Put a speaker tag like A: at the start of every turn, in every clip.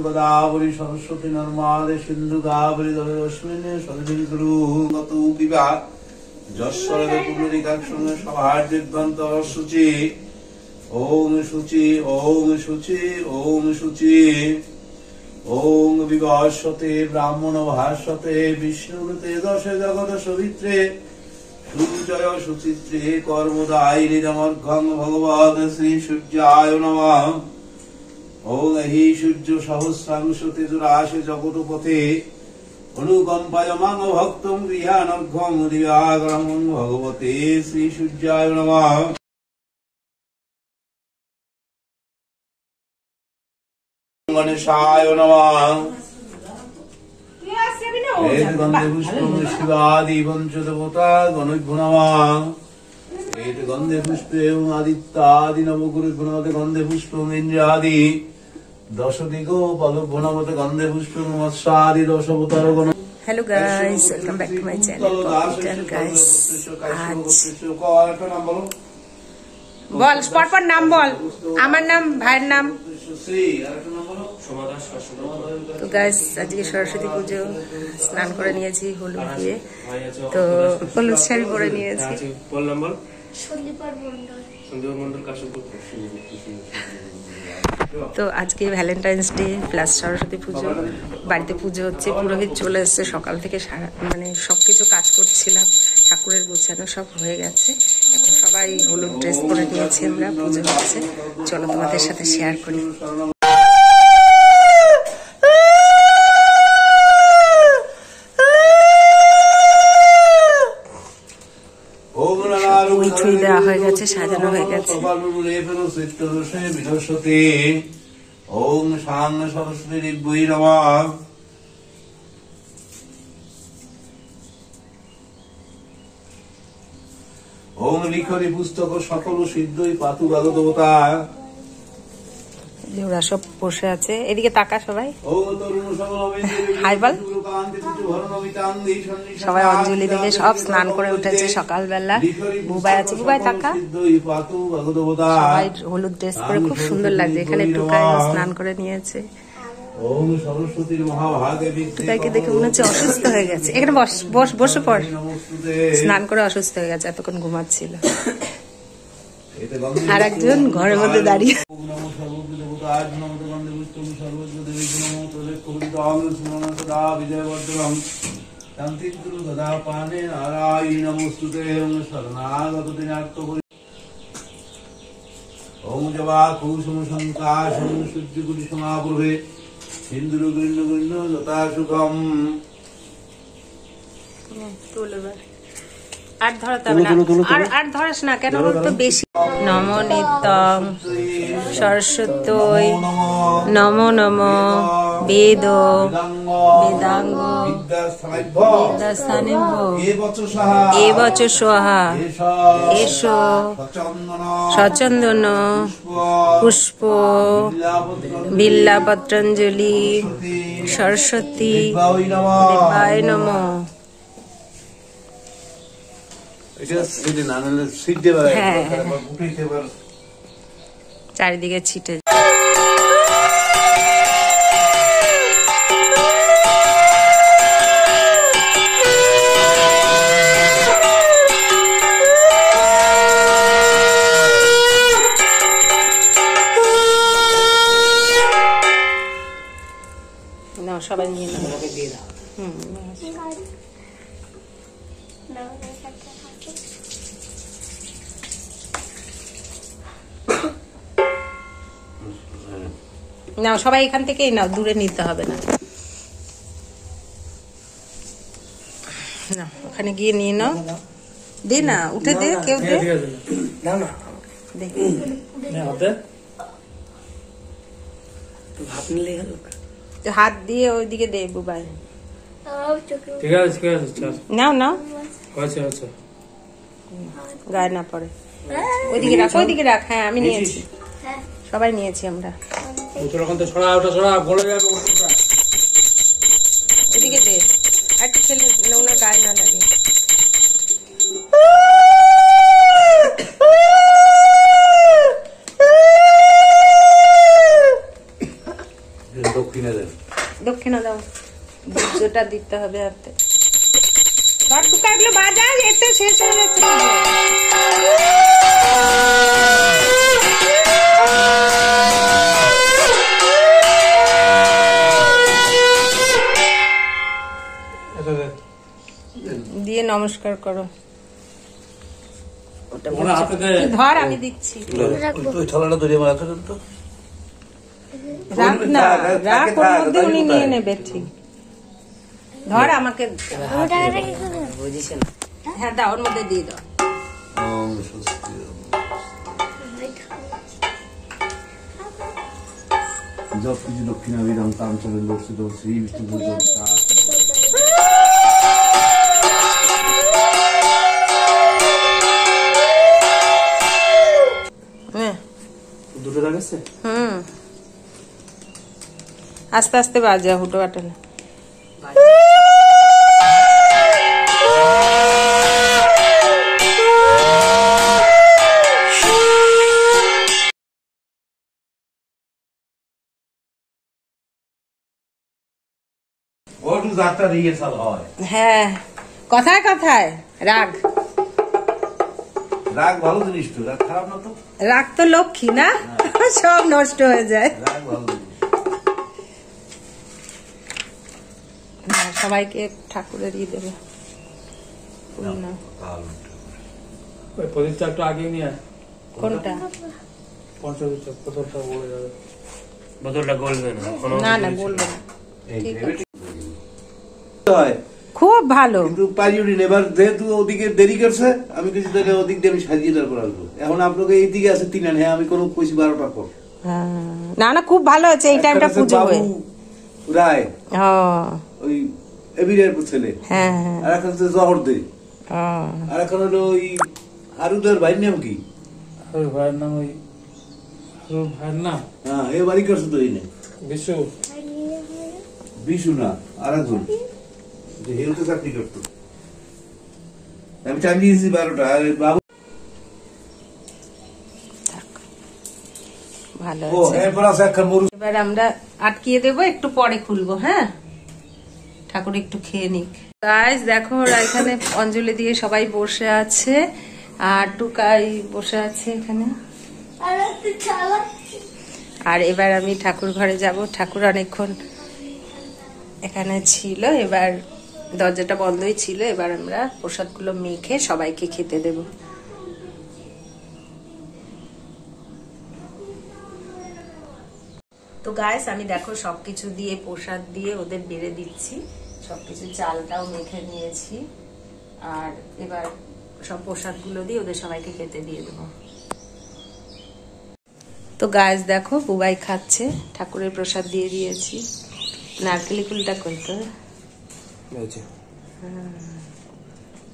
A: गोदावरी सरस्वती नर्मदे सिंधु गावरी दशमिने सदभिं कुरु गतु पिबा जस्वरद पुंडरीकाक्षं सभार्दिग्वन्त शुचि ओम शुचि ओम शुचि ओम शुचि ओम विभास्वते ब्राह्मण भास्वते विष्णुते दश जगत सवित्रे सुजय सुचित्रे कर्मदायिनी नमर्घं भगवद श्री सूर्याय नमः ओम हि सूर्य सहस्रांश तेजुराशि जगतपथे अनुकंपायमान भक्तं गृहानर्घं दिव्याग्रहं भगवते श्री सूर्याय नमः गणेशाय नमः गंधे पुष्पं शिवादि पंचदेवता गणेभ्यो नमः एत गंधे पुष्पे आदित्यादि नवगुरुभ्यो नमः गंधे पुष्पं इंद्रादि दश दिगो पदभ्यो नमः गंधे पुष्पं मत्स्यादि दशवतार गण।
B: Hello guys, welcome back to my channel guys. आज बोल स्पॉट पर नाम बोल, আমার নাম ভাইয়ের নাম তো গাইস। আজকে সরস্বতী পুজো, স্নান করে নিয়েছি হলুদ দিয়ে, তো হলুদ শাড়ি পরে নিয়েছি। তো আজকে ভ্যালেন্টাইন্স ডে প্লাস সরস্বতী পুজো, বাড়িতে পুজো হচ্ছে, পুরোহিত চলে এসছে সকাল থেকে, মানে সবকিছু কাজ করছিলাম, ঠাকুরের গোছানো সব হয়ে গেছে। এখন সবাই হলুদ ড্রেস পরে নিয়েছি আমরা, পুজো হচ্ছে, চলো তোমাদের সাথে শেয়ার করি। ছুঁই দেওয়া হয়ে গেছে, সাজানো হয়ে গেছে।
A: ওম শাং সরস্বতী দিব্যৈ নমঃ। ওম লিখনি পুস্তক সকল সিদ্ধই পাতু ভাগবতা।
B: ওরা সব বসে আছে, এদিকে তাকা সবাই, হাই বল। সবাই অঞ্জলি দেবে, সব স্নান করে উঠেছে সকালবেলা। বুবাই আছে, বুবাই তাকা। সবাই হলুদ ড্রেস পরে খুব সুন্দর লাগছে। এখানে টুকাই স্নান করে নিয়েছে, টুকাইকে দেখে মনে হচ্ছে অসুস্থ হয়ে গেছে। এখানে বস বস বসে পড়, স্নান করে অসুস্থ হয়ে গেছে, এতক্ষণ ঘুমাচ্ছিল। আর একজন ঘরের মধ্যে দাঁড়িয়ে
A: ওম জবা কুসুম সংকাশং সূর্যগুলি সমাপ্রভে সিন্দুর গৃণ্য গৃণ্য যথা সুখম।
B: আর ধরাতে হবে না, আর ধরাস না, কেন বলতো বেশি। নম নিত্যং সরস্বতী নমো নমো বেদ বেদাঙ্গ এবচ স্বাহা এসো সচন্দন পুষ্প বিল্লাপত্রাঞ্জলি সরস্বতী দেবায় নমঃ। চারিদিকে ছিটে না, সবাই নিয়ে নাও, সবাই এখান থেকেই নাও, দূরে নিতে হবে না। না, ওখানে গিয়ে নিয়ে নাও, দে না, উঠে দে, কেউ দে, হাত দিয়ে ওইদিকে দে বুবাই। নাও নাও, গায়ে না পড়ে, ওইদিকে রাখ, ওইদিকে রাখ। হ্যাঁ আমি নিয়েছি, সবাই নিয়েছি আমরা। এদিকে দে, একটু ছেলে ওনার গায়ে না লাগে।
A: দক্ষিণে দেন।
B: দক্ষিণা দাও, বীর্যটা দিতে হবে হাতে। ধর টুকা, এগুলো বাজা, এতে শেষ হয়ে যাচ্ছে। দিয়ে নমস্কার করো। ধর আমি দিচ্ছি।
A: ওই থালাটা ধরে আমার হাতে দেন তো।
B: রাখ না, রাখ, ওর মধ্যে উনি নিয়ে নেবে। ঠিক, ধর আমাকে। হ্যাঁ দাও, ওর মধ্যে দিয়ে দাও।
A: জপ কিছু দক্ষিণাভিধাম তাঞ্চলের লক্ষিত শ্রী বিষ্ণু দুটো লাগাচ্ছে।
B: আস্তে আস্তে বাজা, হুটো বাটা না। হ্যাঁ, কথায় কথায় রাগ।
A: রাগ ভালো জিনিস তো, রাগ খারাপ না তো।
B: রাগ তো লক্ষ্মী না, সব নষ্ট হয়ে যায়।
A: রাগ ভালো জিনিস।
B: সবাইকে ঠাকুরে দিয়ে দেবে।
C: প্রদীপটা একটু আগে নিয়ে আয়।
B: কোনটা?
C: বোতলটা গলবে না।
B: না না, বলবো না। ঠিক আছে,
A: হয়
B: খুব ভালো।
A: কিন্তু পারিউনি এবার যেহেতু ওদিকে দেরি করছে, আমি কিছু দেখে ওদিক দিয়ে আমি সাজিয়ে তারপর আসবো। এখন আপনাকে এইদিকে আছে 3 আন। হ্যাঁ, আমি কোনো কইছি 12টা পর।
B: না না, খুব ভালো আছে এই টাইমটা পুজো হয়ে।
A: রায়
B: হ্যাঁ,
A: ওই এবিরের ছেলে।
B: হ্যাঁ হ্যাঁ।
A: আর এখন হচ্ছে জহর দে। আর এখন হলো ওই হারুদের ভাইয়ের নাম কি?
C: ভাইয়ের নাম ওই ভাইয়ের নাম,
A: হ্যাঁ, এ বাড়ি করছে তো এই নেই
C: বিশু।
A: বিশু না, আর একজন যে হেলতে চাকরি করতো। আমি টাইম দিয়েছি 12টা। আর বাবু
B: ভালো
A: ও
B: আছে।
A: এরপর আছে একটা মরু।
B: এবার আমরা আটকিয়ে দেবো, একটু পরে খুলবো। হ্যাঁ, ঠাকুর একটু খেয়ে নিক। গাইস দেখো, ওরা এখানে অঞ্জলি দিয়ে সবাই বসে আছে, আর টুকাই বসে আছে এখানে। আর এবার আমি ঠাকুর ঘরে যাব। ঠাকুর অনেকক্ষণ এখানে ছিল, এবার দরজাটা বন্ধই ছিল। এবার আমরা প্রসাদগুলো মেখে সবাইকে খেতে দেব। তো গাইস, আমি দেখো সবকিছু দিয়ে প্রসাদ দিয়ে ওদের বেড়ে দিচ্ছি। সবকিছু চালটাও মেখে নিয়েছি, আর এবার সব প্রসাদগুলো দিয়ে ওদের সবাইকে খেতে দিয়ে দেবো। তো গাইস দেখো, বুবাই খাচ্ছে, ঠাকুরের প্রসাদ দিয়ে দিয়েছি। নারকেলি কুলটা করতে,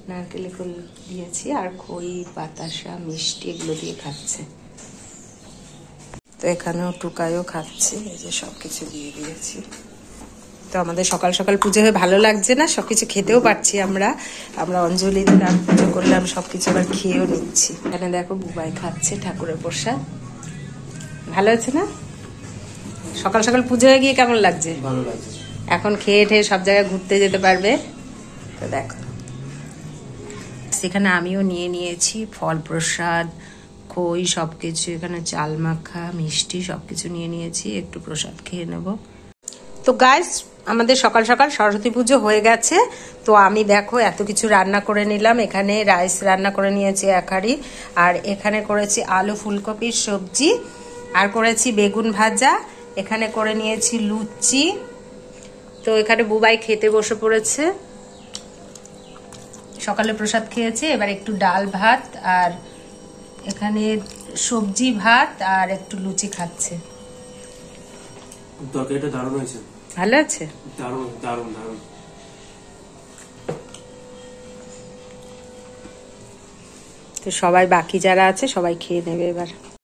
B: নারকেলি কুল দিয়েছি, আর খই, বাতাসা, মিষ্টি এগুলো দিয়ে খাচ্ছে। তো এখানেও টুকাইও খাচ্ছে, এই যে সবকিছু দিয়ে দিয়েছি। তো আমাদের সকাল সকাল পুজো হয়ে ভালো লাগছে না, সবকিছু খেতেও পারছি। আমরা অঞ্জলি দিলাম, পুজো করলাম, সবকিছু আবার খেয়েও নিচ্ছি। এখানে দেখো বুবাই খাচ্ছে ঠাকুরের প্রসাদ। ভালো আছে না? সকাল সকাল পুজো হয়ে গিয়ে কেমন লাগছে?
C: ভালো লাগছে।
B: এখন খেয়ে ঠেয়ে সব জায়গায় ঘুরতে যেতে পারবে। তো দেখো, সেখানে আমিও নিয়ে নিয়েছি ফল প্রসাদ, খই, সবকিছু। এখানে চাল মাখা, মিষ্টি সবকিছু নিয়ে নিয়েছি, একটু প্রসাদ খেয়ে নেব। তো গাইস, আমাদের সকাল সকাল সরস্বতী পুজো হয়ে গেছে। তো আমি দেখো এত কিছু রান্না করে নিলাম। এখানে রাইস রান্না করে নিয়েছি 1 হাঁড়ি, আর এখানে করেছি আলু ফুলকপির সবজি, আর করেছি বেগুন ভাজা, এখানে করে নিয়েছি লুচি। তো এখানে বুবাই খেতে বসে পড়েছে, সকালে প্রসাদ খেয়েছে। এবার একটু ডাল ভাত, আর এখানে সবজি ভাত, আর একটু লুচি খাচ্ছে।
C: তরকারিটা দারুণ হয়েছে।
B: ভালো আছে?
C: দারুণ দারুণ দারুণ।
B: তো সবাই, বাকি যারা আছে সবাই খেয়ে নেবে এবার।